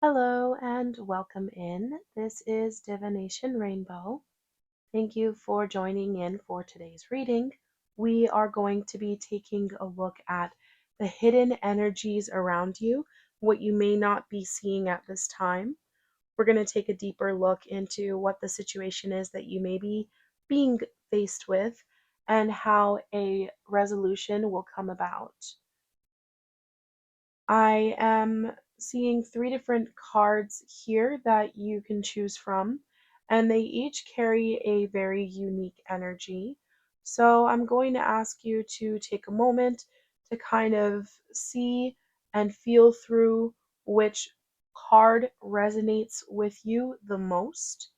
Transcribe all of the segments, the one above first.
Hello and welcome in. This is Divination Rainbow. Thank you for joining in for today's reading. We are going to be taking a look at the hidden energies around you, what you may not be seeing at this time. We're going to take a deeper look into what the situation is that you may be being faced with and how a resolution will come about. I am seeing three different cards here that you can choose from, and they each carry a very unique energy. So I'm going to ask you to take a moment to kind of see and feel through which card resonates with you the most.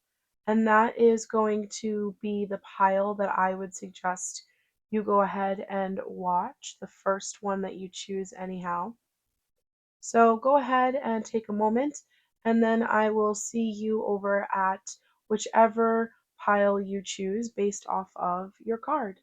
And that is going to be the pile that I would suggest you go ahead and watch, the first one that you choose, anyhow. So go ahead and take a moment, and then I will see you over at whichever pile you choose based off of your card.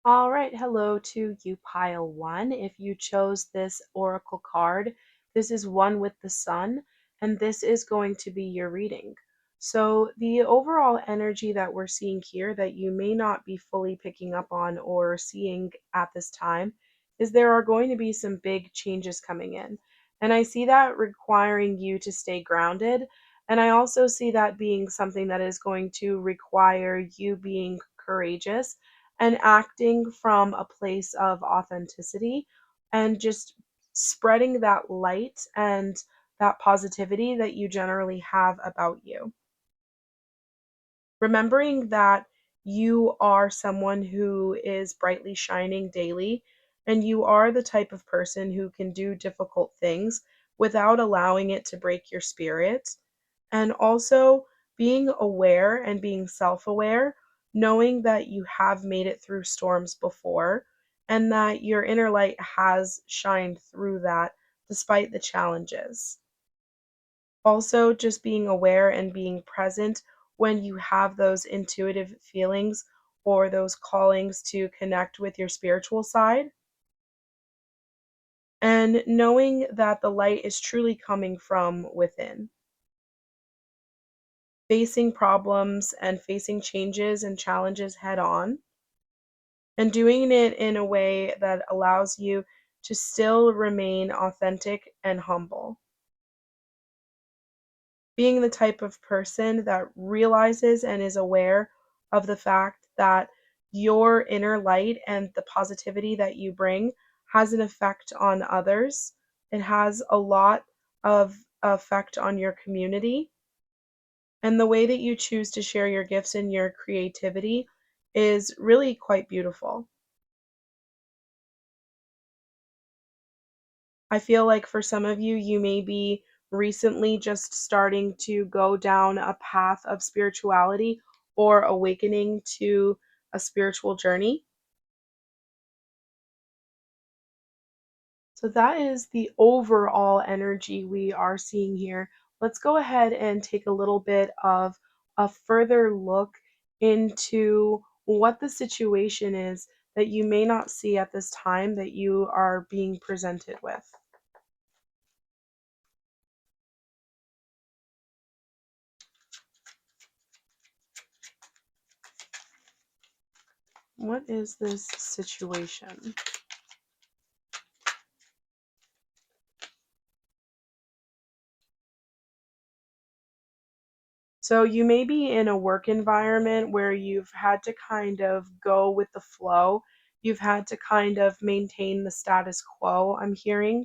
All right, hello to you, pile one. If you chose this oracle card, this is one with the sun, and this is going to be your reading. So, the overall energy that we're seeing here that you may not be fully picking up on or seeing at this time is there are going to be some big changes coming in. And I see that requiring you to stay grounded. And I also see that being something that is going to require you being courageous and acting from a place of authenticity and just spreading that light and that positivity that you generally have about you. Remembering that you are someone who is brightly shining daily, and you are the type of person who can do difficult things without allowing it to break your spirit, and also being aware and being self aware, knowing that you have made it through storms before and that your inner light has shined through that despite the challenges. Also, just being aware and being present when you have those intuitive feelings or those callings to connect with your spiritual side, and knowing that the light is truly coming from within. Facing problems and facing changes and challenges head on, and doing it in a way that allows you to still remain authentic and humble. Being the type of person that realizes and is aware of the fact that your inner light and the positivity that you bring has an effect on others. It has a lot of effect on your community. And the way that you choose to share your gifts and your creativity is really quite beautiful. I feel like for some of you, you may be recently just starting to go down a path of spirituality or awakening to a spiritual journey. So that is the overall energy we are seeing here. Let's go ahead and take a little bit of a further look into what the situation is that you may not see at this time that you are being presented with. What is this situation? So you may be in a work environment where you've had to kind of go with the flow. You've had to kind of maintain the status quo, I'm hearing.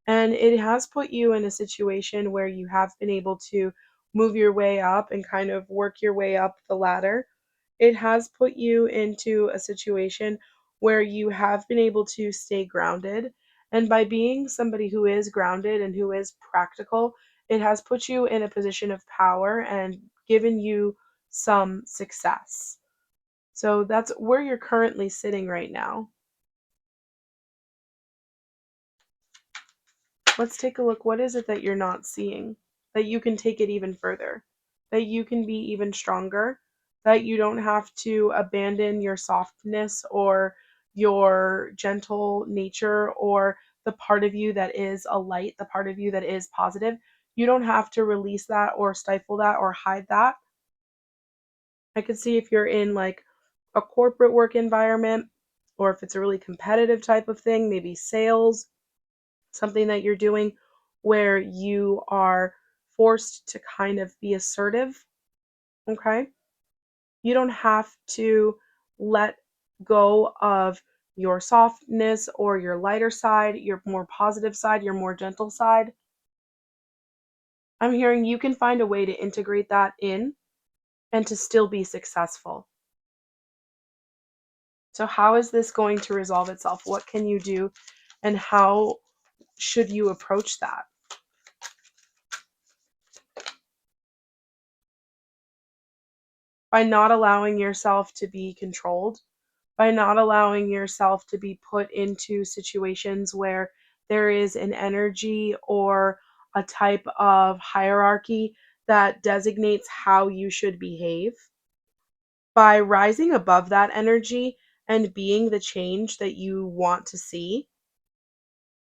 And it has put you in a situation where you have been able to move your way up and kind of work your way up the ladder. It has put you into a situation where you have been able to stay grounded. And by being somebody who is grounded and who is practical, it has put you in a position of power and given you some success. So that's where you're currently sitting right now. Let's take a look. What is it that you're not seeing? That you can take it even further, that you can be even stronger, that you don't have to abandon your softness or your gentle nature or the part of you that is a light, the part of you that is positive. You don't have to release that or stifle that or hide that. I could see if you're in like a corporate work environment or if it's a really competitive type of thing, maybe sales, something that you're doing where you are forced to kind of be assertive, okay? You don't have to let go of your softness or your lighter side, your more positive side, your more gentle side. I'm hearing you can find a way to integrate that in and to still be successful. So, how is this going to resolve itself? What can you do, and how should you approach that? By not allowing yourself to be controlled, by not allowing yourself to be put into situations where there is an energy or a type of hierarchy that designates how you should behave. By rising above that energy and being the change that you want to see.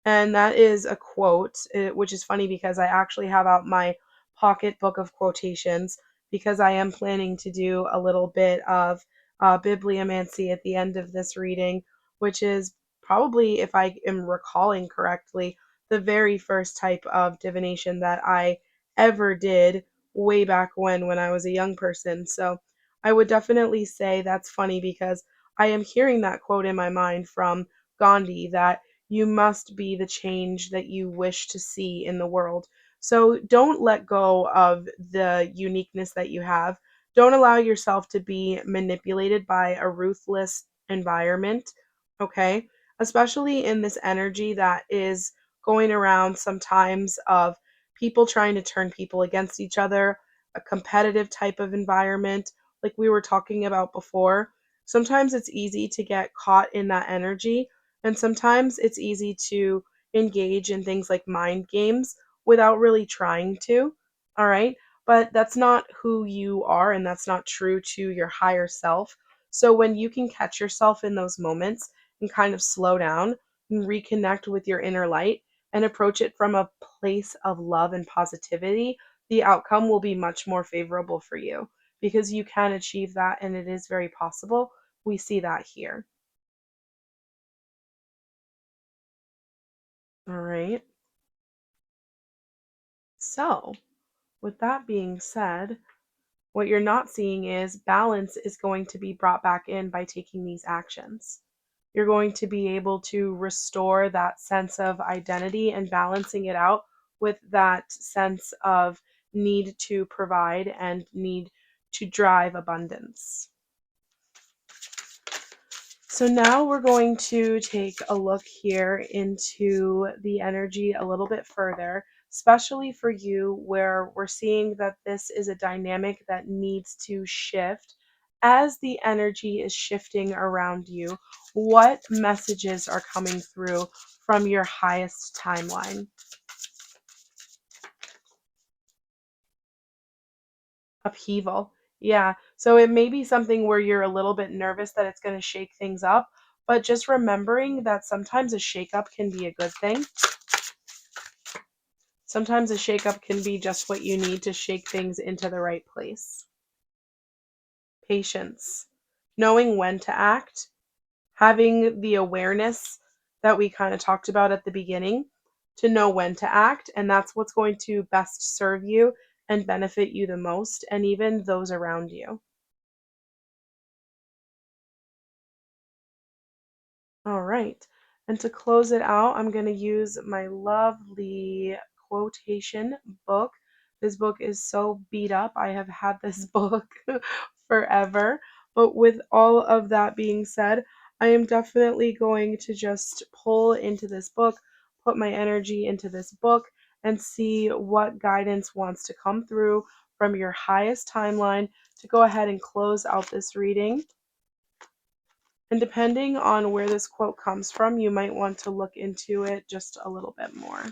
And that is a quote, which is funny because I actually have out my pocketbook of quotations because I am planning to do a little bit of bibliomancy at the end of this reading, which is probably, if I am recalling correctly, the very first type of divination that I ever did way back when I was a young person. So I would definitely say that's funny because I am hearing that quote in my mind from Gandhi that you must be the change that you wish to see in the world. So don't let go of the uniqueness that you have. Don't allow yourself to be manipulated by a ruthless environment, okay? Especially in this energy that is going around sometimes of people trying to turn people against each other, a competitive type of environment, like we were talking about before. Sometimes it's easy to get caught in that energy and sometimes it's easy to engage in things like mind games without really trying to. All right. But that's not who you are, and that's not true to your higher self. So when you can catch yourself in those moments and kind of slow down and reconnect with your inner light and approach it from a place of love and positivity, the outcome will be much more favorable for you because you can achieve that and it is very possible. We see that here. All right. So, with that being said, what you're not seeing is balance is going to be brought back in by taking these actions. You're going to be able to restore that sense of identity and balancing it out with that sense of need to provide and need to drive abundance. So now we're going to take a look here into the energy a little bit further, especially for you where we're seeing that this is a dynamic that needs to shift. As the energy is shifting around you, what messages are coming through from your highest timeline? Upheaval. Yeah. So it may be something where you're a little bit nervous that it's going to shake things up, but just remembering that sometimes a shakeup can be a good thing. Sometimes a shakeup can be just what you need to shake things into the right place. Patience. Knowing when to act, having the awareness that we kind of talked about at the beginning to know when to act, and that's what's going to best serve you and benefit you the most, and even those around you. All right. And to close it out, I'm going to use my lovely quotation book. This book is so beat up. I have had this book forever. But with all of that being said, I am definitely going to just pull into this book, put my energy into this book, and see what guidance wants to come through from your highest timeline to go ahead and close out this reading. And depending on where this quote comes from, you might want to look into it just a little bit more.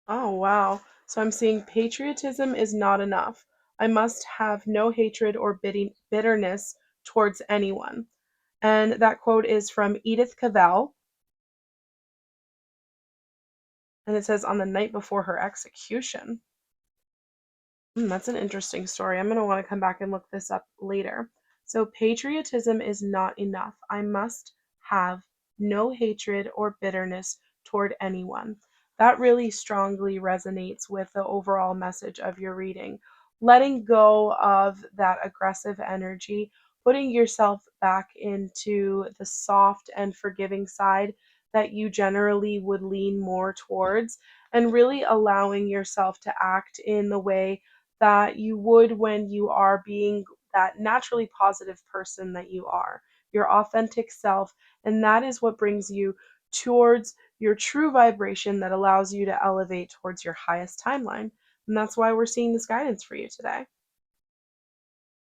Oh, wow. So I'm seeing patriotism is not enough. I must have no hatred or bitterness towards anyone. And that quote is from Edith Cavell, and it says on the night before her execution. That's an interesting story. I'm going to want to come back and look this up later. So, patriotism is not enough. I must have no hatred or bitterness toward anyone. That really strongly resonates with the overall message of your reading. Letting go of that aggressive energy, putting yourself back into the soft and forgiving side that you generally would lean more towards, and really allowing yourself to act in the way that you would when you are being that naturally positive person that you are, your authentic self. And that is what brings you towards your true vibration that allows you to elevate towards your highest timeline. And that's why we're seeing this guidance for you today.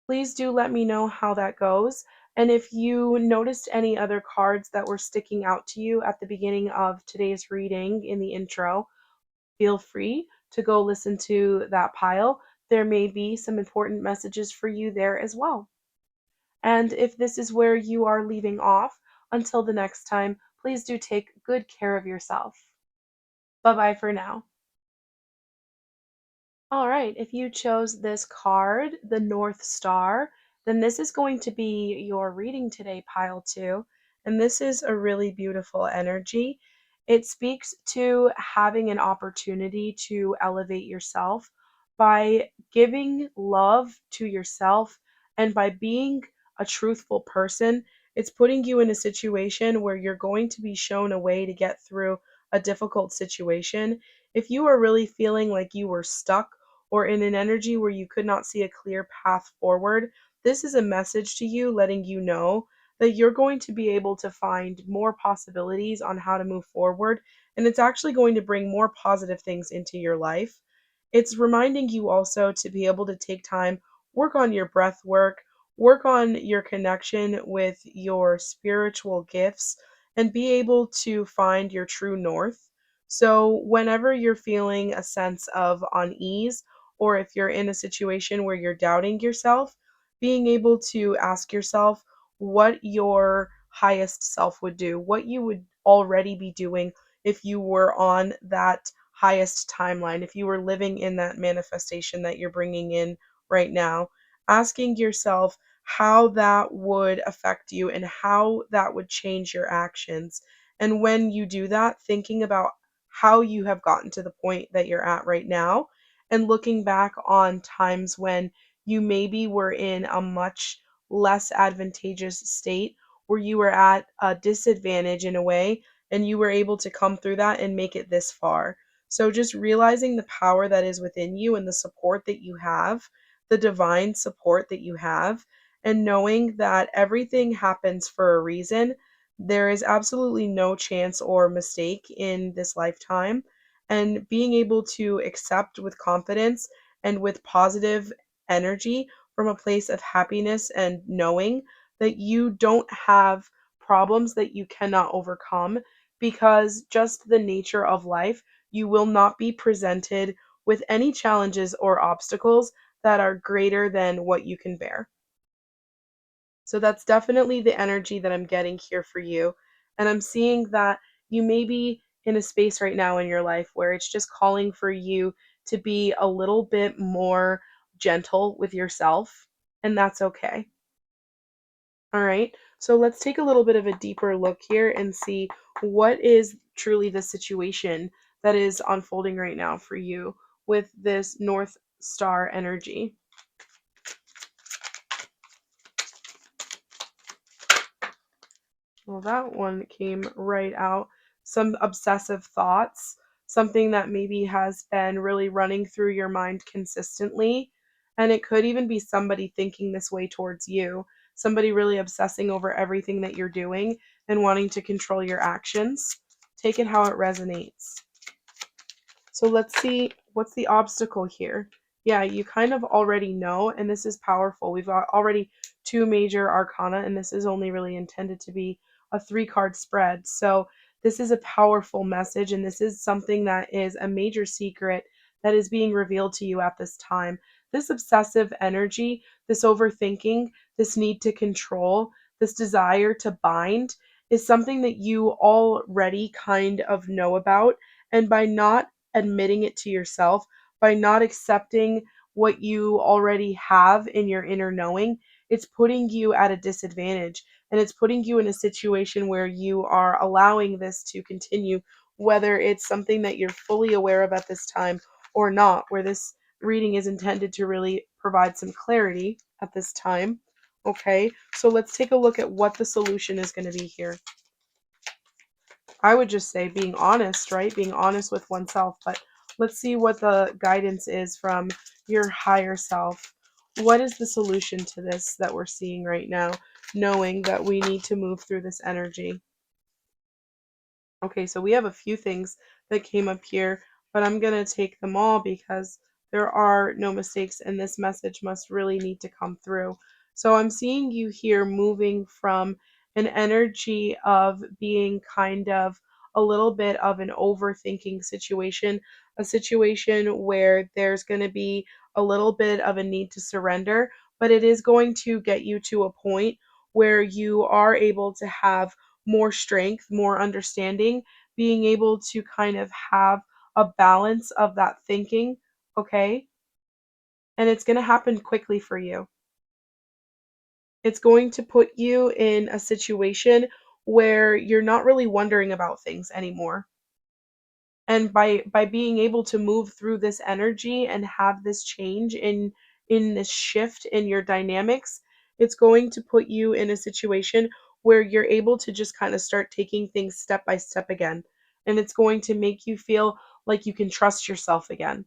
Please do let me know how that goes. And if you noticed any other cards that were sticking out to you at the beginning of today's reading in the intro, feel free to go listen to that pile. There may be some important messages for you there as well. And if this is where you are leaving off, until the next time, please do take good care of yourself. Bye bye for now. All right, if you chose this card, the North Star, then this is going to be your reading today, pile two. And this is a really beautiful energy. It speaks to having an opportunity to elevate yourself by giving love to yourself and by being a truthful person. It's putting you in a situation where you're going to be shown a way to get through a difficult situation. If you are really feeling like you were stuck or in an energy where you could not see a clear path forward, this is a message to you letting you know that you're going to be able to find more possibilities on how to move forward, and it's actually going to bring more positive things into your life. It's reminding you also to be able to take time, work on your breath work on your connection with your spiritual gifts, and be able to find your true north. So, whenever you're feeling a sense of unease, or if you're in a situation where you're doubting yourself, being able to ask yourself what your highest self would do, what you would already be doing if you were on that highest timeline, if you were living in that manifestation that you're bringing in right now, asking yourself how that would affect you and how that would change your actions. And when you do that, thinking about how you have gotten to the point that you're at right now and looking back on times when you maybe were in a much less advantageous state, where you were at a disadvantage in a way, and you were able to come through that and make it this far. So just realizing the power that is within you and the support that you have, the divine support that you have, and knowing that everything happens for a reason. There is absolutely no chance or mistake in this lifetime, and being able to accept with confidence and with positive energy from a place of happiness and knowing that you don't have problems that you cannot overcome, because just the nature of life, you will not be presented with any challenges or obstacles that are greater than what you can bear. So that's definitely the energy that I'm getting here for you. And I'm seeing that you may be in a space right now in your life where it's just calling for you to be a little bit more gentle with yourself, and that's okay. All right. So let's take a little bit of a deeper look here and see what is truly the situation that is unfolding right now for you with this North Star energy. Well, that one came right out. Some obsessive thoughts, something that maybe has been really running through your mind consistently. And it could even be somebody thinking this way towards you, somebody really obsessing over everything that you're doing and wanting to control your actions. Take it how it resonates. So let's see, what's the obstacle here? Yeah, you kind of already know, and this is powerful. We've got already two major arcana, and this is only really intended to be a three-card spread. So this is a powerful message, and this is something that is a major secret that is being revealed to you at this time. This obsessive energy, this overthinking, this need to control, this desire to bind is something that you already kind of know about. And by not admitting it to yourself, by not accepting what you already have in your inner knowing, it's putting you at a disadvantage, and it's putting you in a situation where you are allowing this to continue, whether it's something that you're fully aware of at this time or not, where this reading is intended to really provide some clarity at this time. Okay, so let's take a look at what the solution is going to be here. I would just say being honest, right? Being honest with oneself. But let's see what the guidance is from your higher self. What is the solution to this that we're seeing right now, knowing that we need to move through this energy? Okay, so we have a few things that came up here, but I'm going to take them all because there are no mistakes and this message must really need to come through. So I'm seeing you here moving from an energy of being kind of a little bit of an overthinking situation, a situation where there's going to be a little bit of a need to surrender, but it is going to get you to a point where you are able to have more strength, more understanding, being able to kind of have a balance of that thinking, okay? And it's going to happen quickly for you. It's going to put you in a situation where you're not really wondering about things anymore. And by being able to move through this energy and have this change in this shift in your dynamics, it's going to put you in a situation where you're able to just kind of start taking things step by step again, and it's going to make you feel like you can trust yourself again.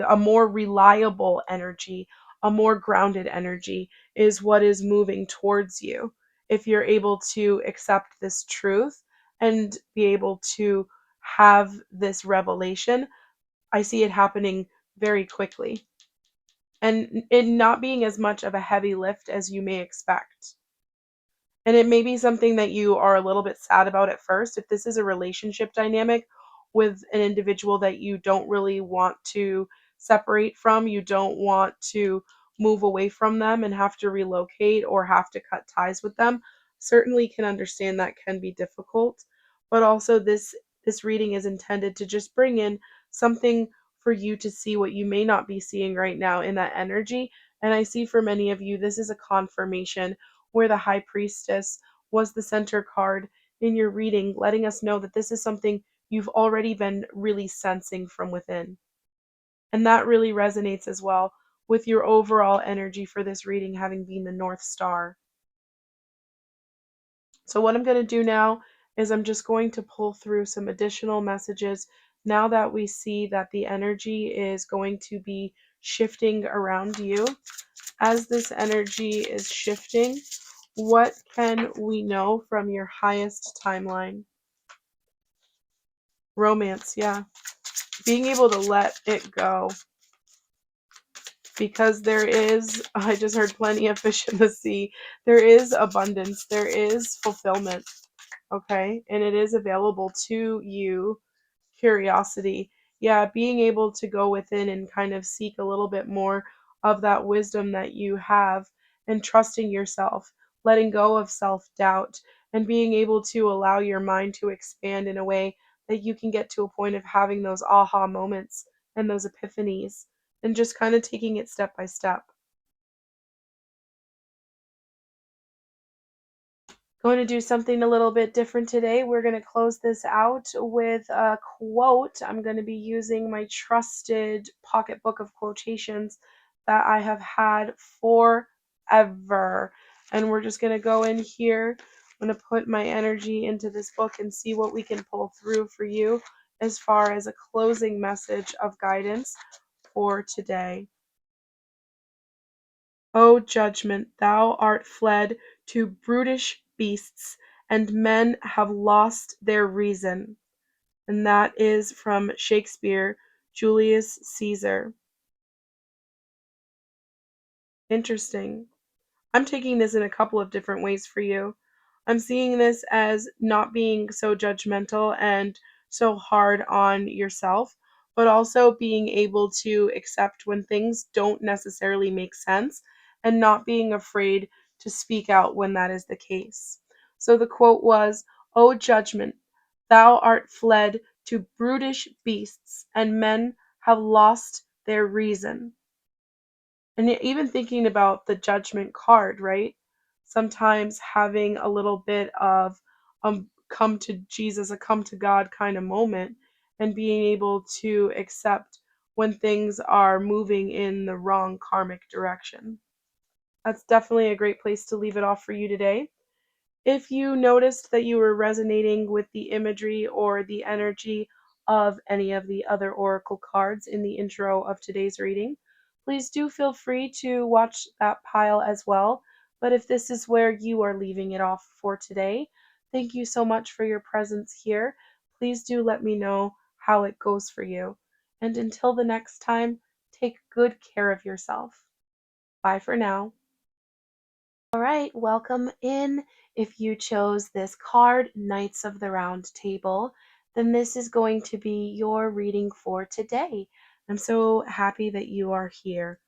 A more reliable energy, a more grounded energy is what is moving towards you if you're able to accept this truth and be able to have this revelation. I see it happening very quickly and it not being as much of a heavy lift as you may expect. And it may be something that you are a little bit sad about at first. If this is a relationship dynamic with an individual that you don't really want to separate from, you don't want to move away from them and have to relocate or have to cut ties with them, certainly can understand that can be difficult. But also this reading is intended to just bring in something for you to see what you may not be seeing right now in that energy. And I see for many of you, this is a confirmation where the High Priestess was the center card in your reading, letting us know that this is something you've already been really sensing from within. And that really resonates as well with your overall energy for this reading having been the North Star. So, what I'm going to do now is I'm just going to pull through some additional messages now that we see that the energy is going to be shifting around you. As this energy is shifting, what can we know from your highest timeline? Romance, yeah. Being able to let it go. Because there is, I just heard plenty of fish in the sea. There is abundance, there is fulfillment, okay? And it is available to you. Curiosity. Yeah, being able to go within and kind of seek a little bit more of that wisdom that you have and trusting yourself, letting go of self doubt, and being able to allow your mind to expand in a way that you can get to a point of having those aha moments and those epiphanies and just kind of taking it step by step. Going to do something a little bit different today. We're going to close this out with a quote. I'm going to be using my trusted pocketbook of quotations that I have had forever. And we're just going to go in here. I'm going to put my energy into this book and see what we can pull through for you as far as a closing message of guidance for today. O judgment, thou art fled to brutish beasts, and men have lost their reason. And that is from Shakespeare, Julius Caesar. Interesting. I'm taking this in a couple of different ways for you. I'm seeing this as not being so judgmental and so hard on yourself, but also being able to accept when things don't necessarily make sense and not being afraid to speak out when that is the case. So the quote was, "O judgment, thou art fled to brutish beasts, and men have lost their reason." And even thinking about the judgment card, right? Sometimes having a little bit of come to Jesus, a come to God kind of moment, and being able to accept when things are moving in the wrong karmic direction. That's definitely a great place to leave it off for you today. If you noticed that you were resonating with the imagery or the energy of any of the other oracle cards in the intro of today's reading, please do feel free to watch that pile as well. But if this is where you are leaving it off for today, thank you so much for your presence here. Please do let me know how it goes for you. And until the next time, take good care of yourself. Bye for now. All right, welcome in. If you chose this card, Knights of the Round Table, then this is going to be your reading for today. I'm so happy that you are here.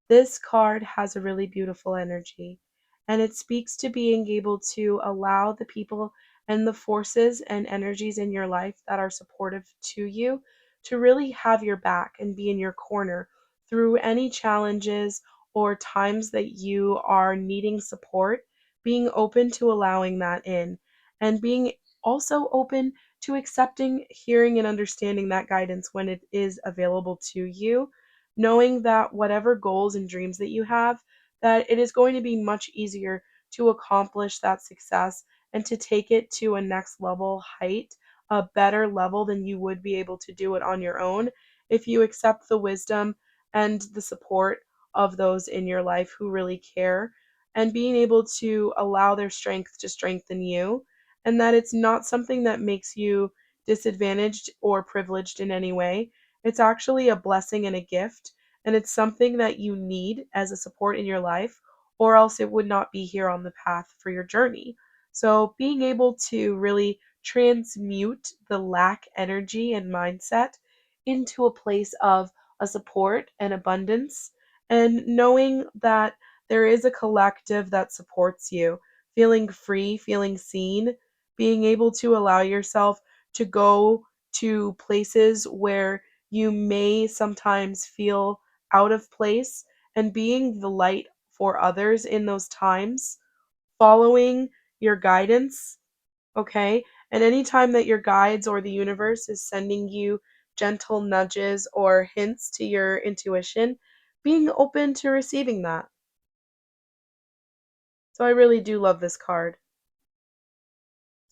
This card has a really beautiful energy, and it speaks to being able to allow the people and the forces and energies in your life that are supportive to you to really have your back and be in your corner through any challenges or times that you are needing support, being open to allowing that in, and being also open to accepting, hearing, and understanding that guidance when it is available to you, knowing that whatever goals and dreams that you have, that it is going to be much easier to accomplish that success and to take it to a next level height, a better level than you would be able to do it on your own if you accept the wisdom and the support of those in your life who really care, and being able to allow their strength to strengthen you, and that it's not something that makes you disadvantaged or privileged in any way. It's actually a blessing and a gift, and it's something that you need as a support in your life, or else it would not be here on the path for your journey. So, being able to really transmute the lack energy and mindset into a place of a support and abundance, and knowing that there is a collective that supports you, feeling free, feeling seen, being able to allow yourself to go to places where you may sometimes feel out of place, and being the light for others in those times, following your guidance, okay? And anytime that your guides or the universe is sending you gentle nudges or hints to your intuition, being open to receiving that. So I really do love this card.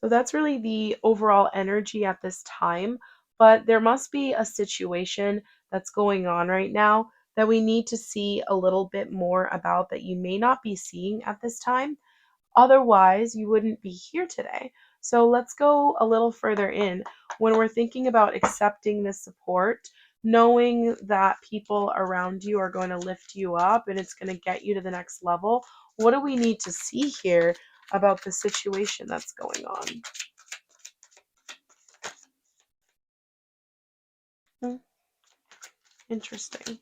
So that's really the overall energy at this time. But there must be a situation that's going on right now that we need to see a little bit more about that you may not be seeing at this time. Otherwise, you wouldn't be here today. So let's go a little further in. When we're thinking about accepting this support, knowing that people around you are going to lift you up and it's going to get you to the next level, what do we need to see here about the situation that's going on? Hmm, interesting.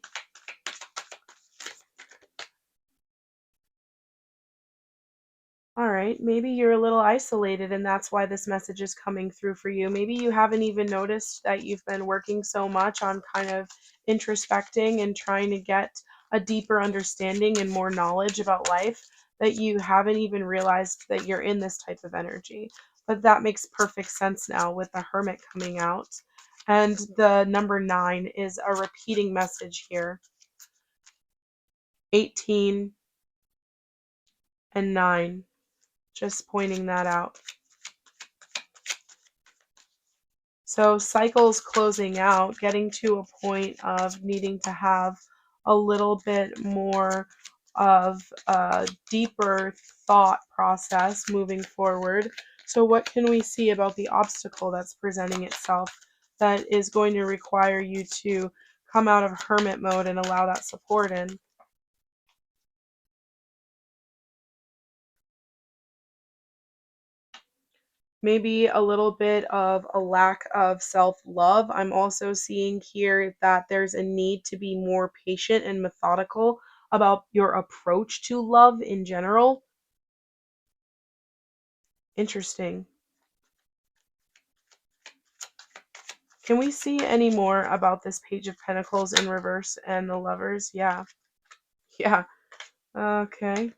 All right, maybe you're a little isolated and that's why this message is coming through for you. Maybe you haven't even noticed that you've been working so much on kind of introspecting and trying to get a deeper understanding and more knowledge about life that you haven't even realized that you're in this type of energy. But that makes perfect sense now with the Hermit coming out. And the number 9 is a repeating message here. 18 and 9. Just pointing that out. So cycles closing out, getting to a point of needing to have a little bit more of a deeper thought process moving forward. So what can we see about the obstacle that's presenting itself that is going to require you to come out of hermit mode and allow that support in? Maybe a little bit of a lack of self love. I'm also seeing here that there's a need to be more patient and methodical about your approach to love in general. Interesting. Can we see any more about this Page of Pentacles in reverse and the lovers? Yeah. Yeah. Okay.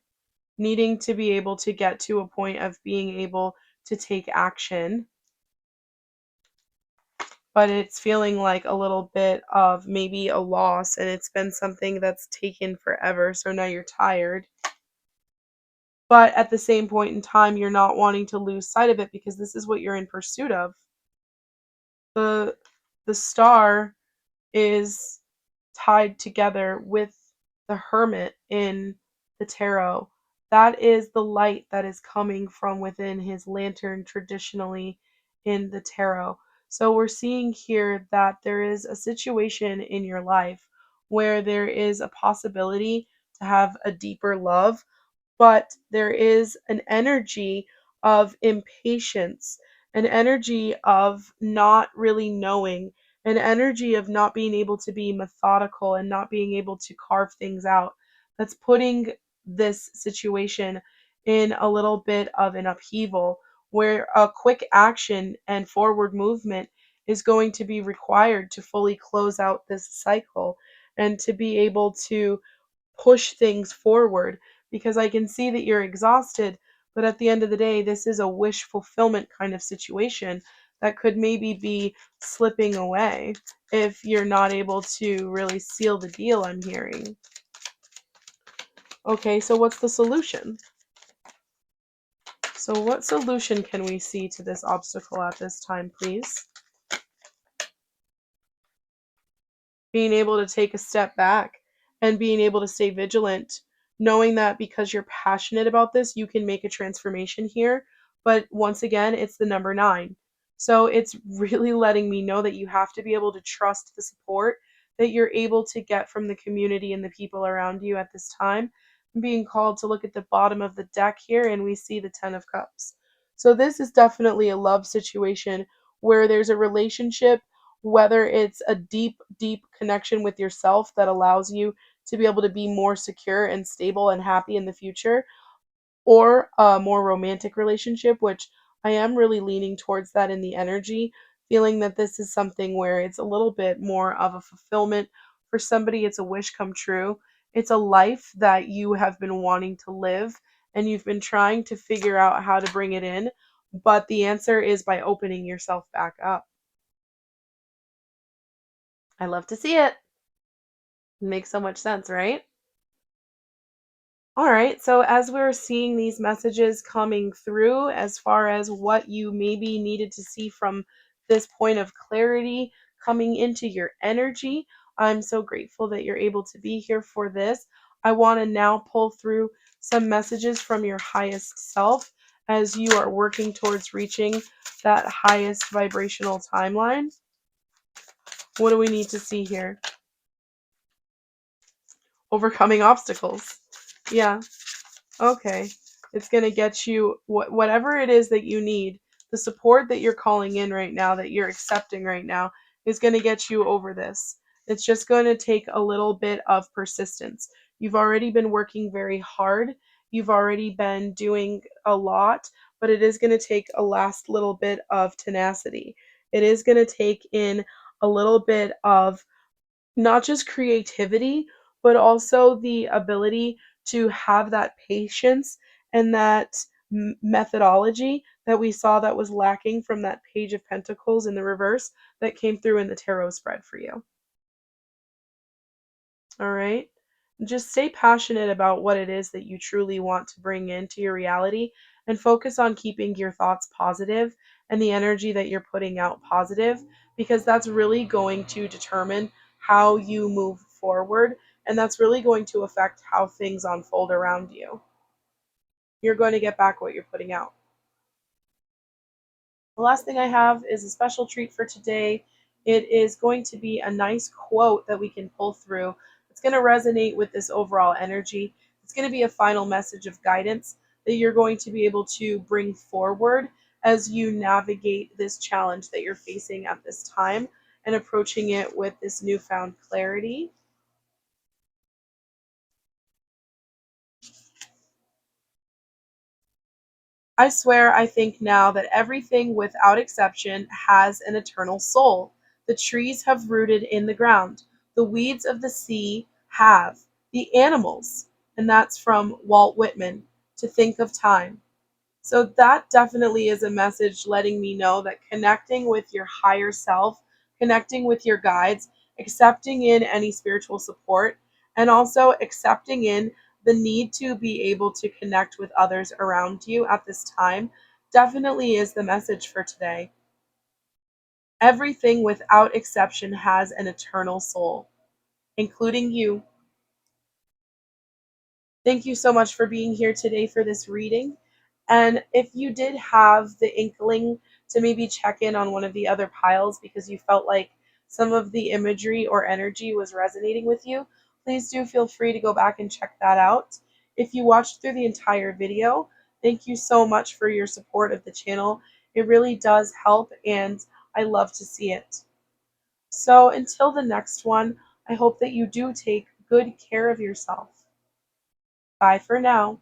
Needing to be able to get to a point of being able to take action, but it's feeling like a little bit of maybe a loss, and it's been something that's taken forever. So now you're tired. But at the same point in time, you're not wanting to lose sight of it because this is what you're in pursuit of. The the star is tied together with the hermit in the tarot. That is the light that is coming from within his lantern traditionally in the tarot. So we're seeing here that there is a situation in your life where there is a possibility to have a deeper love, but there is an energy of impatience, an energy of not really knowing, an energy of not being able to be methodical and not being able to carve things out. That's putting this situation in a little bit of an upheaval where a quick action and forward movement is going to be required to fully close out this cycle and to be able to push things forward, because I can see that you're exhausted, but at the end of the day, this is a wish fulfillment kind of situation that could maybe be slipping away if you're not able to really seal the deal, I'm hearing. Okay, so what's the solution? So, what solution can we see to this obstacle at this time, please? Being able to take a step back and being able to stay vigilant, knowing that because you're passionate about this, you can make a transformation here. But once again, it's the number nine. So it's really letting me know that you have to be able to trust the support that you're able to get from the community and the people around you at this time. I'm being called to look at the bottom of the deck here, and we see the Ten of Cups. So this is definitely a love situation where there's a relationship, whether it's a deep, deep connection with yourself that allows you to be able to be more secure and stable and happy in the future, or a more romantic relationship, which I am really leaning towards that in the energy, feeling that this is something where it's a little bit more of a fulfillment. For somebody, it's a wish come true. It's a life that you have been wanting to live and you've been trying to figure out how to bring it in, but the answer is by opening yourself back up. I love to see it. Makes so much sense, right? All right. So, as we're seeing these messages coming through, as far as what you maybe needed to see from this point of clarity coming into your energy, I'm so grateful that you're able to be here for this. I want to now pull through some messages from your highest self as you are working towards reaching that highest vibrational timeline. What do we need to see here? Overcoming obstacles. Yeah. Okay. It's going to get you whatever it is that you need. The support that you're calling in right now, that you're accepting right now, is going to get you over this. It's just going to take a little bit of persistence. You've already been working very hard. You've already been doing a lot, but it is going to take a last little bit of tenacity. It is going to take in a little bit of not just creativity, but also the ability to have that patience and that methodology that we saw that was lacking from that Page of Pentacles in the reverse that came through in the tarot spread for you. All right. Just stay passionate about what it is that you truly want to bring into your reality and focus on keeping your thoughts positive and the energy that you're putting out positive, because that's really going to determine how you move forward, and that's really going to affect how things unfold around you. You're going to get back what you're putting out. The last thing I have is a special treat for today. It is going to be a nice quote that we can pull through. It's going to resonate with this overall energy. It's going to be a final message of guidance that you're going to be able to bring forward as you navigate this challenge that you're facing at this time and approaching it with this newfound clarity. I swear I think now that everything without exception has an eternal soul. The trees have rooted in the ground. The weeds of the sea have. The animals, and that's from Walt Whitman, To Think of Time. So that definitely is a message letting me know that connecting with your higher self, connecting with your guides, accepting in any spiritual support, and also accepting in the need to be able to connect with others around you at this time definitely is the message for today. Everything without exception has an eternal soul, including you. Thank you so much for being here today for this reading. And if you did have the inkling to maybe check in on one of the other piles because you felt like some of the imagery or energy was resonating with you, please do feel free to go back and check that out. If you watched through the entire video, thank you so much for your support of the channel. It really does help, and I love to see it. So until the next one, I hope that you do take good care of yourself. Bye for now.